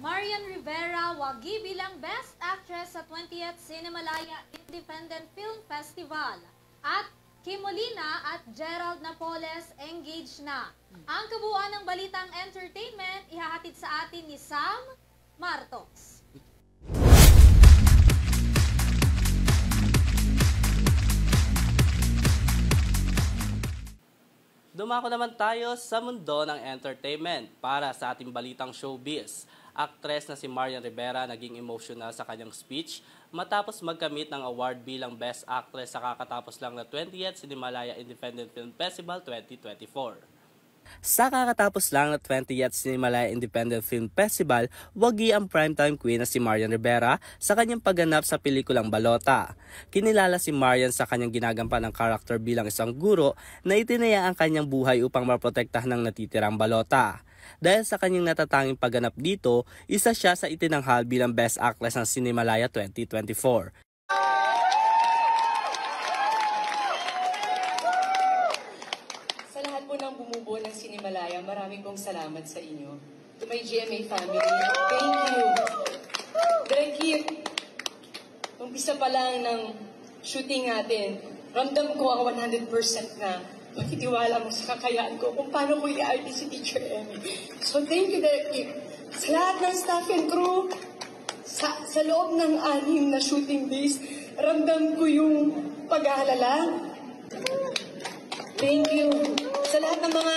Marian Rivera wagi bilang Best Actress sa 20th Cinemalaya Independent Film Festival. At Kim Molina at Gerald Napoles engaged na. Ang kabuuan ng balitang entertainment ihahatid sa atin ni Sam Martos. Dumako naman tayo sa mundo ng entertainment para sa ating balitang showbiz. Aktres na si Marian Rivera naging emotional sa kanyang speech matapos magkamit ng award bilang Best Actress sa kakatapos lang na 20th Cinemalaya Independent Film Festival 2024. Sa kakatapos lang na 20th Cinemalaya Independent Film Festival, wagi ang primetime queen na si Marian Rivera sa kanyang pagganap sa pelikulang Balota. Kinilala si Marian sa kanyang ginagampan ng karakter bilang isang guro na itinaya ang kanyang buhay upang maprotektahan ng natitirang balota. Dahil sa kanyang natatanging pagganap dito, isa siya sa itinanghal bilang Best Actress ng Cinemalaya 2024. Ng bumubuo ng Cinemalaya, maraming pong salamat sa inyo. To my GMA family, thank you. Direk Kip, umpisa pa lang ng shooting natin, ramdam ko ang 100% na makitiwala mo sa kakayaan ko kung paano ko i-RD si Teacher Emmy. So thank you, Direk Kip. Sa lahat ng staff and crew, sa loob ng 6 na shooting days, ramdam ko yung pag-aalala. Thank you. Sa lahat ng mga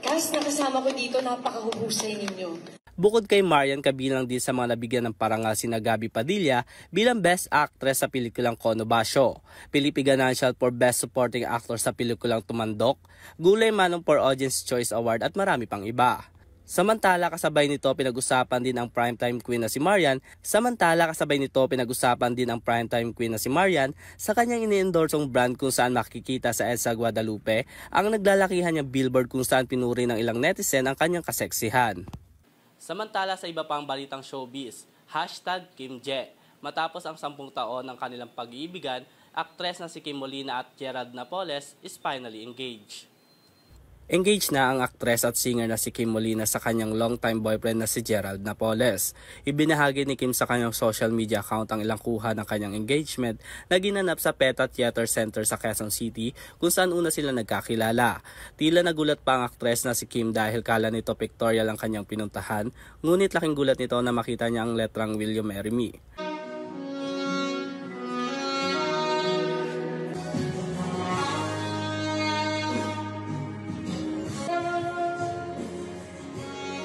cast na kasama ko dito, napakahubusay ninyo. Bukod kay Marian, kabilang din sa mga nabigyan ng parangal sina Gabby Padilla bilang Best Actress sa pelikulang Kono Basyo, Philippine Financial for Best Supporting Actor sa pelikulang Tumandok, Gulay Manong for Audience Choice Award at marami pang iba. Samantala kasabay nito pinag-usapan din ang primetime queen na si Marian sa kanyang ini-endorsong brand kung saan makikita sa EDSA Guadalupe ang naglalakihan niyang billboard kung saan pinuri ng ilang netizen ang kanyang kaseksihan. Samantala sa iba pang balitang showbiz, #KimJ. Matapos ang 10 taon ng kanilang pag-iibigan, aktres na si Kim Molina at Gerald Napoles is finally engaged. Engaged na ang aktres at singer na si Kim Molina sa kanyang longtime boyfriend na si Gerald Napoles. Ibinahagi ni Kim sa kanyang social media account ang ilang kuha ng kanyang engagement na ginanap sa PETA Theater Center sa Quezon City kung saan una sila nagkakilala. Tila nagulat pa ang aktres na si Kim dahil kala nito pictorial ang kanyang pinuntahan, ngunit laking gulat nito na makita niya ang letrang Will You Marry Me.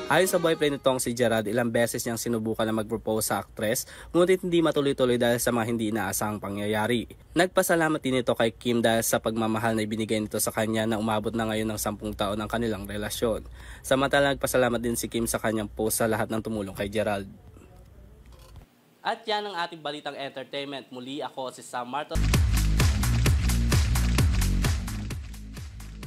Ayon sa boyfriend nitong si Gerald, ilang beses niyang sinubukan na mag-propose sa aktres, ngunit hindi matuloy-tuloy dahil sa mga hindi inaasahang pangyayari. Nagpasalamat din ito kay Kim dahil sa pagmamahal na ibinigay nito sa kanya na umabot na ngayon ng 10 taon ang kanilang relasyon. Samantala nagpasalamat din si Kim sa kanyang post sa lahat ng tumulong kay Gerald. At yan ang ating balitang entertainment. Muli ako si Sam Martos.